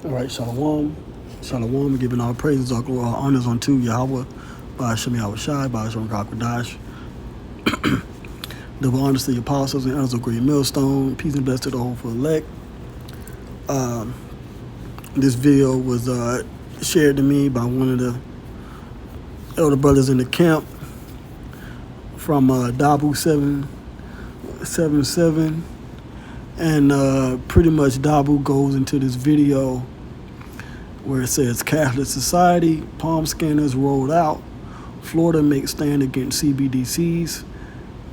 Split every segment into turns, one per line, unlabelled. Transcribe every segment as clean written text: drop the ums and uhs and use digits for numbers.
All right, Shalom. Shalom, giving all praises, all glory, all honors unto Yahweh, by Hashem Yahweh Shai, by Hashem Kakwadash. Double honors to the apostles and elders of Great Millstone. Peace and blessings to the whole for elect. This video was shared to me by one of the elder brothers in the camp from Dabu 777. And pretty much Dabu goes into this video where it says Catholic Society, palm scanners rolled out, Florida makes stand against CBDCs,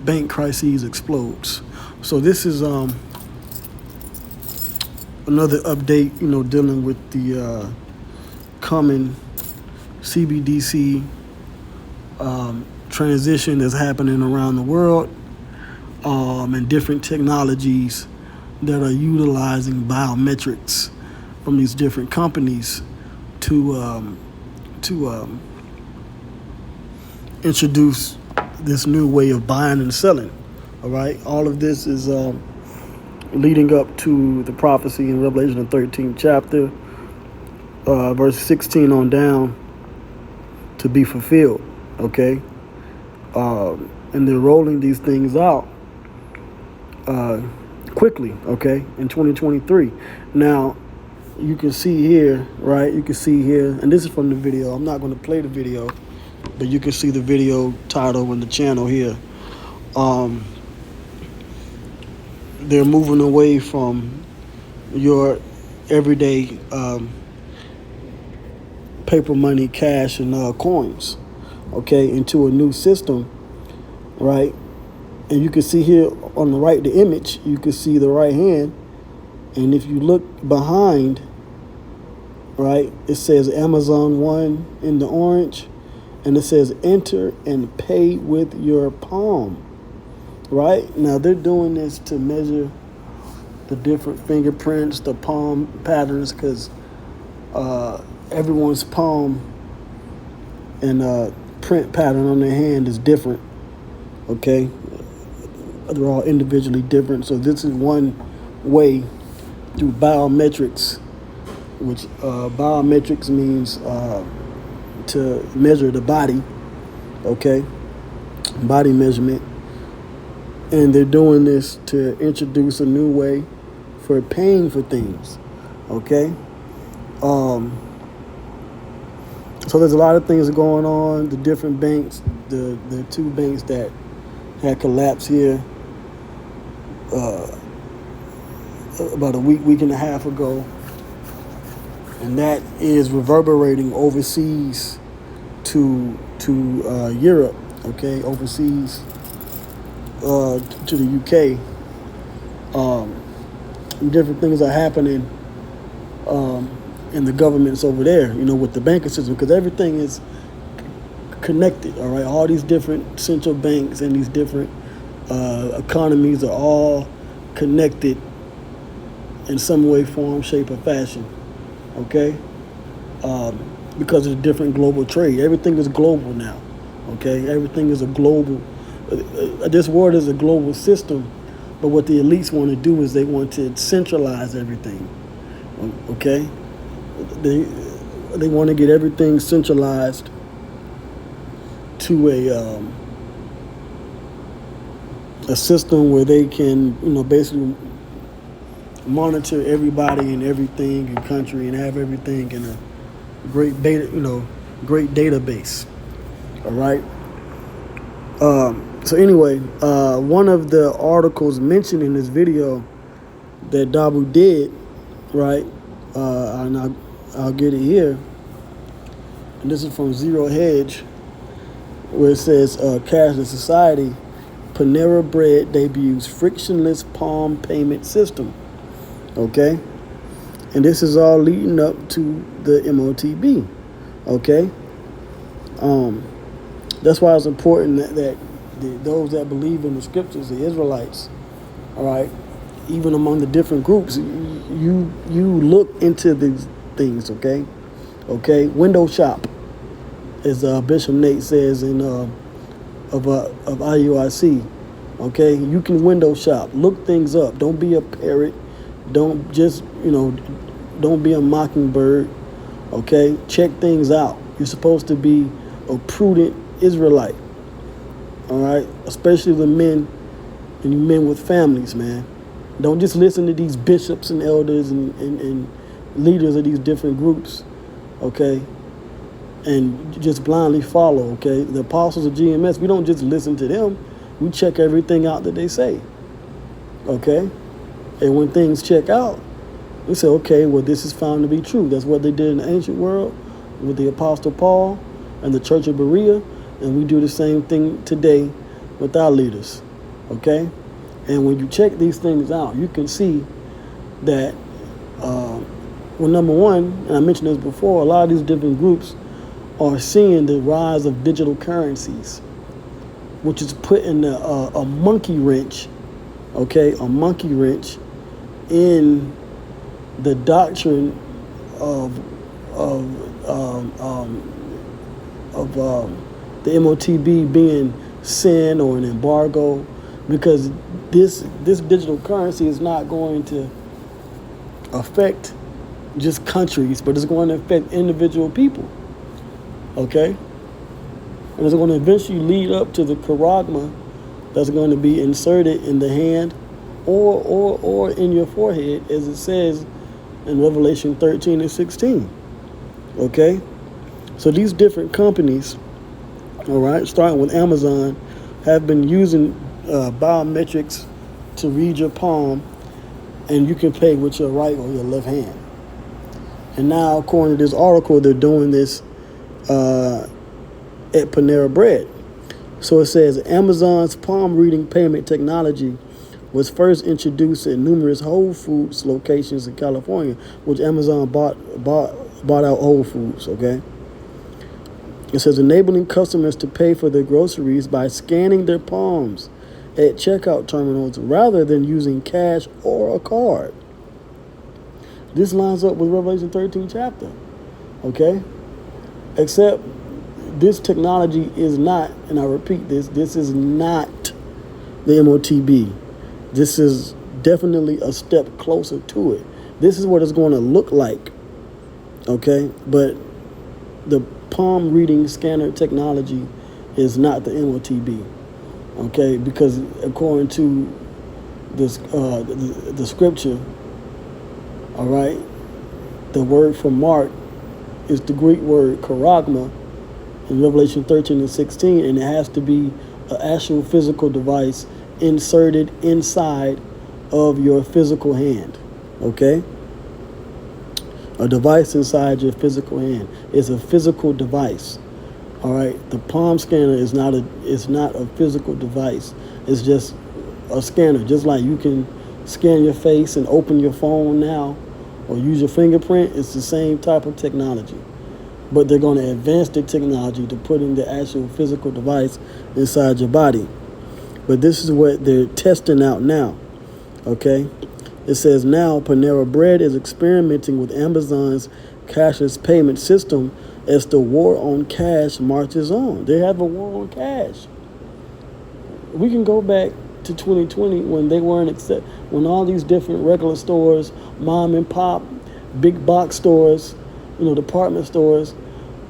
bank crises explodes. So this is another update, dealing with the coming CBDC transition that's happening around the world, and different technologies that are utilizing biometrics from these different companies to introduce this new way of buying and selling. All right, all of this is leading up to the prophecy in Revelation, the 13th chapter, verse 16 on down, to be fulfilled. Okay, and they're rolling these things out quickly, okay, in 2023. Now, you can see here, right? You can see here, and this is from the video. I'm not going to play the video, but you can see the video title in the channel here. They're moving away from your everyday paper money, cash, and coins, okay, into a new system, right? And you can see here on the right, the image, you can see the right hand. And if you look behind, right, it says Amazon One in the orange. And it says enter and pay with your palm, right? Now, they're doing this to measure the different fingerprints, the palm patterns, because everyone's palm and print pattern on their hand is different, okay? They're all individually different. So this is one way through biometrics, which biometrics means to measure the body, okay? Body measurement. And they're doing this to introduce a new way for paying for things, okay? So there's a lot of things going on. The different banks, the two banks that had collapsed here about a week and a half ago, and that is reverberating overseas to Europe, okay, overseas to the UK. Different things are happening in the governments over there, with the banking system, because everything is connected, all right? All these different central banks and these different economies are all connected in some way, form, shape, or fashion, okay? Because of the different global trade. Everything is global now, okay? Everything is a global, this world is a global system, but what the elites want to do is they want to centralize everything, okay? They want to get everything centralized to a system where they can, basically monitor everybody and everything in country and have everything in a great data, great database. All right. So anyway, one of the articles mentioned in this video that Dabu did, right, and I'll get it here. And this is from Zero Hedge, where it says Catholic Society, Panera Bread debuts frictionless palm payment system. Okay? And this is all leading up to the Motb. Okay? That's why it's important that those that believe in the scriptures, the Israelites, all right, even among the different groups, you look into these things, okay? Okay? Window shop, as Bishop Nate says in of IUIC. Okay, you can window shop, look things up. Don't be a parrot. Don't just Don't be a mockingbird. Okay? Check things out. You're supposed to be a prudent Israelite. All right? Especially the men and you men with families, man. Don't just listen to these bishops and elders and leaders of these different groups, okay? And just blindly follow, okay? The apostles of GMS, we don't just listen to them. We check everything out that they say, okay? And when things check out, we say, okay, well, this is found to be true. That's what they did in the ancient world with the Apostle Paul and the Church of Berea, and we do the same thing today with our leaders, okay? And when you check these things out, you can see that, well, number one, and I mentioned this before, a lot of these different groups are seeing the rise of digital currencies, which is putting a monkey wrench, okay, a monkey wrench in the doctrine of the Motb being sin or an embargo, because this digital currency is not going to affect just countries, but it's going to affect individual people, okay? And it's going to eventually lead up to the charagma that's going to be inserted in the hand or in your forehead, as it says in Revelation 13 and 16, okay? So these different companies, all right, starting with Amazon, have been using biometrics to read your palm, and you can pay with your right or your left hand. And now, according to this article, they're doing this at Panera Bread. So it says Amazon's palm reading payment technology was first introduced at numerous Whole Foods locations in California, which Amazon bought out Whole Foods, okay? It says enabling customers to pay for their groceries by scanning their palms at checkout terminals rather than using cash or a card. This lines up with Revelation 13 chapter, okay? Except this technology is not, and I repeat this is not the Motb. This is definitely a step closer to it. This is what it's going to look like, okay? But the palm reading scanner technology is not the Motb, okay? Because according to this the scripture, all right, the word for mark is the Greek word charagma in Revelation 13 and 16, and it has to be an actual physical device inserted inside of your physical hand, okay? A device inside your physical hand is a physical device, all right? The palm scanner is not a physical device. It's just a scanner, just like you can scan your face and open your phone now or use your fingerprint. It's the same type of technology. But they're going to advance the technology to put in the actual physical device inside your body. But this is what they're testing out now, okay? It says now Panera Bread is experimenting with Amazon's cashless payment system as the war on cash marches on. They have a war on cash. We can go back to 2020 when they weren't when all these different regular stores, mom and pop, big box stores, department stores,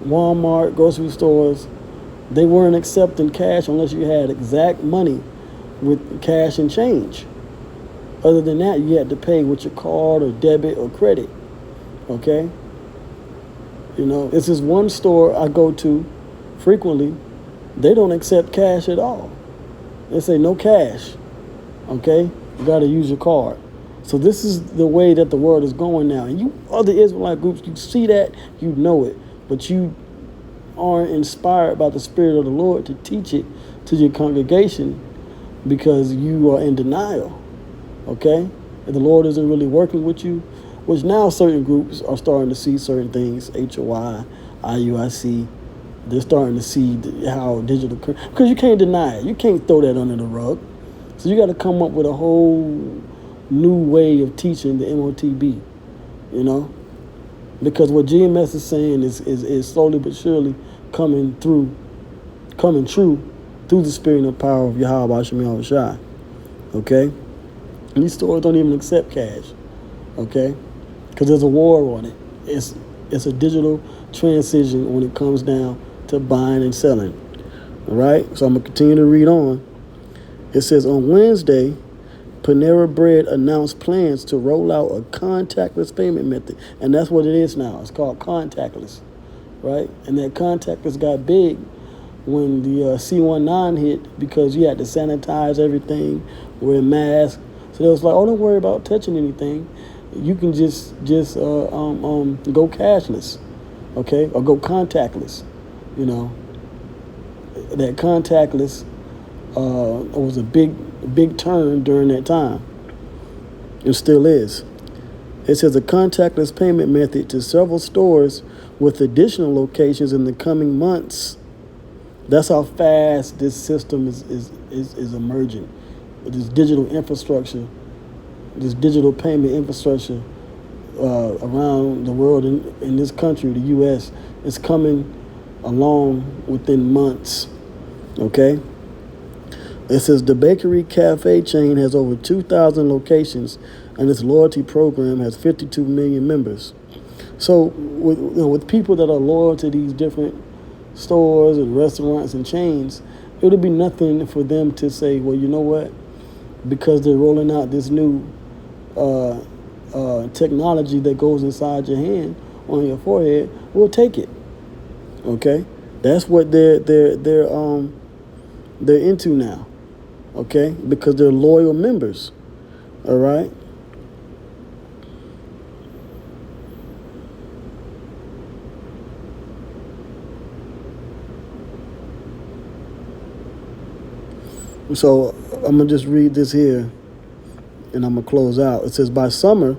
Walmart, grocery stores, they weren't accepting cash unless you had exact money with cash and change. Other than that, you had to pay with your card or debit or credit, okay? This is one store I go to frequently. They don't accept cash at all. They say no cash, okay? You got to use your card. So this is the way that the world is going now. And you other Israelite groups, you see that, you know it, but you aren't inspired by the Spirit of the Lord to teach it to your congregation because you are in denial, okay? And the Lord isn't really working with you, which now certain groups are starting to see certain things, HOI, IUIC, they're starting to see how digital, because you can't deny it. You can't throw that under the rug. So you got to come up with a whole new way of teaching the Motb, because what GMS is saying is slowly but surely coming true through the spirit and the power of Yahweh Shem Shai. Okay? And these stores don't even accept cash. Okay? because there's a war on it. It's a digital transition when it comes down to buying and selling. All right, so I'm gonna continue to read on. It says on Wednesday, Panera Bread announced plans to roll out a contactless payment method, and that's what it is now. It's called contactless, right? And that contactless got big when the C19 hit because you had to sanitize everything, wear masks. So they was like, oh, don't worry about touching anything. You can just go cashless, okay, or go contactless. You know, that contactless was a big turn during that time. It still is. It says a contactless payment method to several stores with additional locations in the coming months. That's how fast this system is emerging. This digital infrastructure, this digital payment infrastructure around the world, in this country, the U.S., is coming along within months. Okay? It says the bakery cafe chain has over 2,000 locations, and its loyalty program has 52 million members. So with people that are loyal to these different stores and restaurants and chains, it'll be nothing for them to say, well, you know what? Because they're rolling out this new technology that goes inside your hand on your forehead, we'll take it. Okay, that's what they're into now. Okay, because they're loyal members. All right. So I'm gonna just read this here, and I'm gonna close out. It says by summer,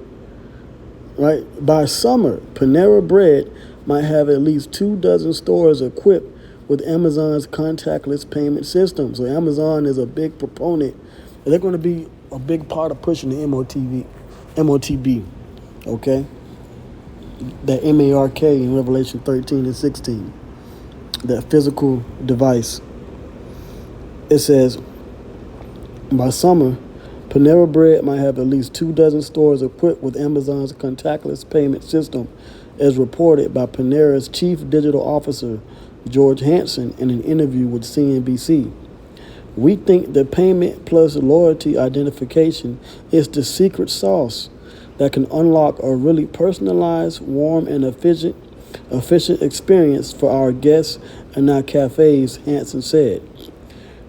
right? By summer, Panera Bread might have at least 24 stores equipped with Amazon's contactless payment system. So Amazon is a big proponent. And they're going to be a big part of pushing the MOTB, okay? That MARK in Revelation 13 and 16, that physical device. It says, by summer, Panera Bread might have at least 24 stores equipped with Amazon's contactless payment system, as reported by Panera's chief digital officer, George Hansen, in an interview with CNBC. We think the payment plus loyalty identification is the secret sauce that can unlock a really personalized, warm, and efficient experience for our guests and our cafes, Hansen said.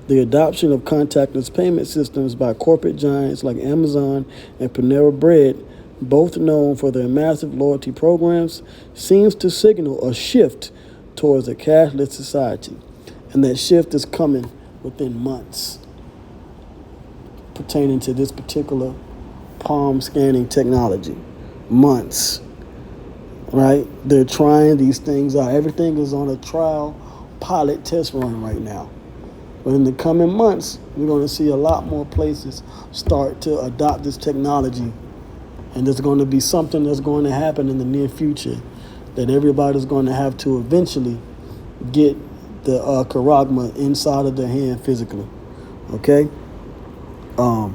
The adoption of contactless payment systems by corporate giants like Amazon and Panera Bread, both known for their massive loyalty programs, seems to signal a shift towards a cashless society. And that shift is coming within months pertaining to this particular palm scanning technology. Months, right? They're trying these things out. Everything is on a trial pilot test run right now. But in the coming months, we're going to see a lot more places start to adopt this technology. And there's going to be something that's going to happen in the near future that everybody's going to have to eventually get the charagma inside of their hand physically. Okay? And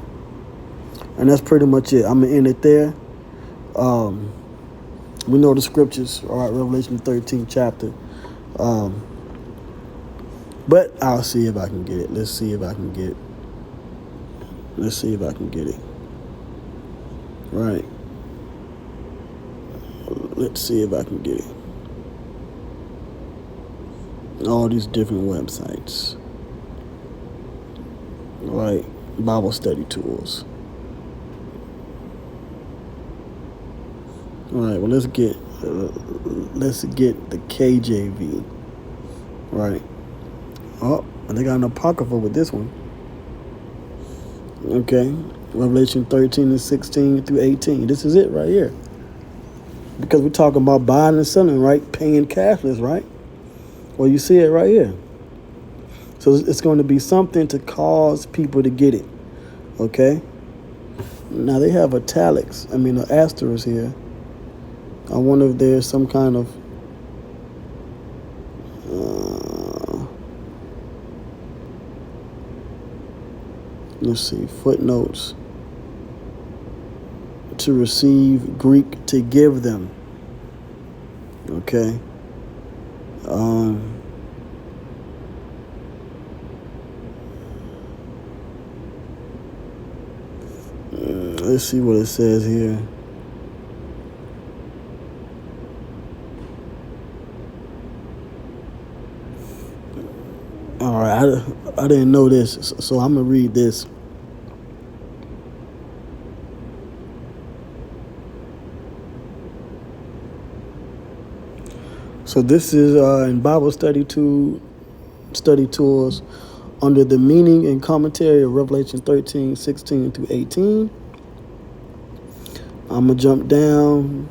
that's pretty much it. I'm going to end it there. We know the scriptures, all right, Revelation 13 chapter. But I'll see if I can get it. Let's see if I can get it. Right. Let's see if I can get it. All these different websites. Right. Bible study tools. All right. Well, let's get the KJV. Right. Oh, they got an apocrypha with this one. Okay. Revelation 13 and 16 through 18. This is it right here. Because we're talking about buying and selling, right? Paying cashless, right? Well, you see it right here. So it's going to be something to cause people to get it. Okay? Now they have italics. An asterisk here. I wonder if there's some kind of let's see, footnotes to receive, Greek to give them. Okay. Let's see what it says here. All right, I didn't know this, so I'm gonna read this. So this is in Bible study tours under the meaning and commentary of Revelation 13, 16 through 18. I'm gonna jump down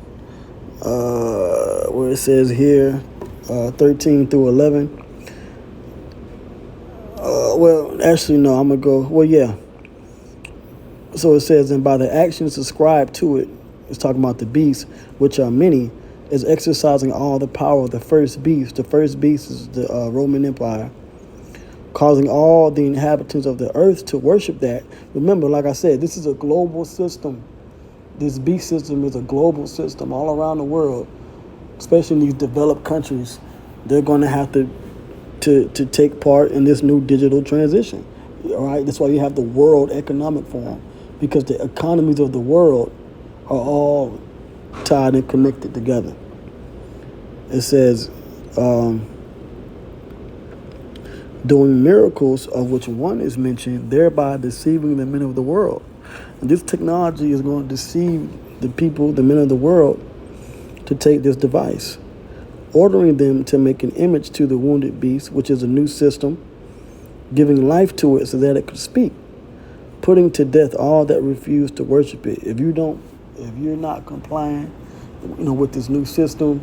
where it says here 13 through 11. Well, actually, no, I'm going to go. Well, yeah. So it says, and by the actions ascribed to it, it's talking about the beasts, which are many, is exercising all the power of the first beast. The first beast is the Roman Empire, causing all the inhabitants of the earth to worship that. Remember, like I said, this is a global system. This beast system is a global system all around the world, especially in these developed countries. They're going to have to take part in this new digital transition. All right, that's why you have the World Economic Forum, because the economies of the world are all tied and connected together. It says, doing miracles, of which one is mentioned, thereby deceiving the men of the world. And this technology is going to deceive the people, the men of the world, to take this device, ordering them to make an image to the wounded beast, which is a new system, giving life to it so that it could speak, putting to death all that refuse to worship it. If you're not complying, with this new system,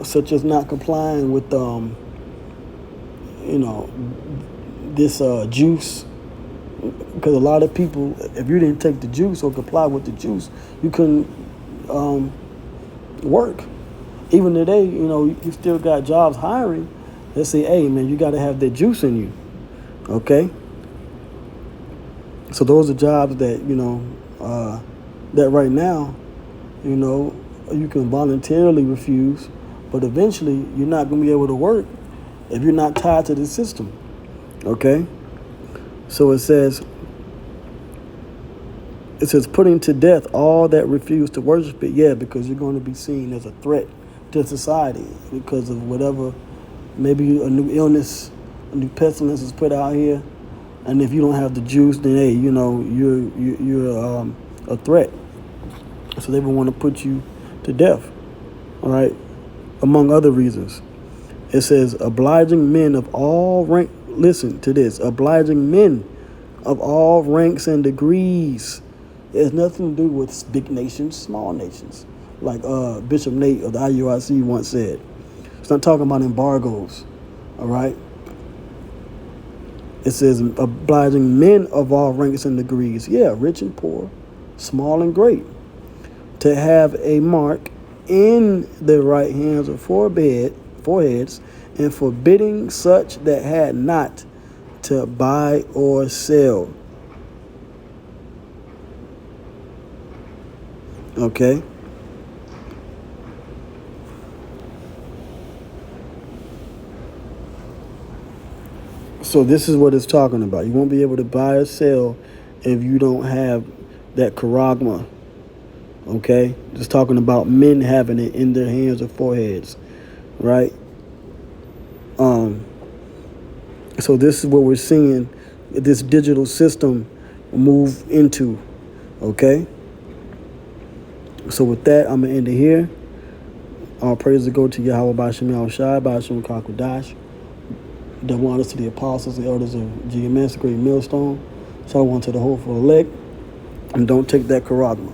such as not complying with, this juice, because a lot of people, if you didn't take the juice or comply with the juice, you couldn't work. Even today, you still got jobs hiring. They say, hey, man, you got to have that juice in you. Okay? So those are jobs that, that right now, you can voluntarily refuse, but eventually you're not going to be able to work if you're not tied to the system. Okay? So it says, putting to death all that refuse to worship it. Yeah, because you're going to be seen as a threat to society because of whatever, maybe a new illness, a new pestilence is put out here, and if you don't have the juice, then hey, you're a threat. So they will want to put you to death. All right, among other reasons. It says, obliging men of all rank. Listen to this: obliging men of all ranks and degrees. It has nothing to do with big nations, small nations. Like Bishop Nate of the IUIC once said. It's not talking about embargoes, all right? It says, obliging men of all ranks and degrees. Yeah, rich and poor, small and great. To have a mark in their right hands or foreheads, and forbidding such that had not to buy or sell. Okay? So this is what it's talking about. You won't be able to buy or sell if you don't have that charagma. Okay? Just talking about men having it in their hands or foreheads. Right? So this is what we're seeing this digital system move into. Okay? So with that, I'm going to end it here. All praise to go to Yahweh B'Shem Yahushai, B'Shem Kakudash. Double honors to the apostles and elders of GMS, Great Millstone. Shalom to the hopeful elect. And don't take that charagma.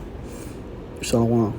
Shalom.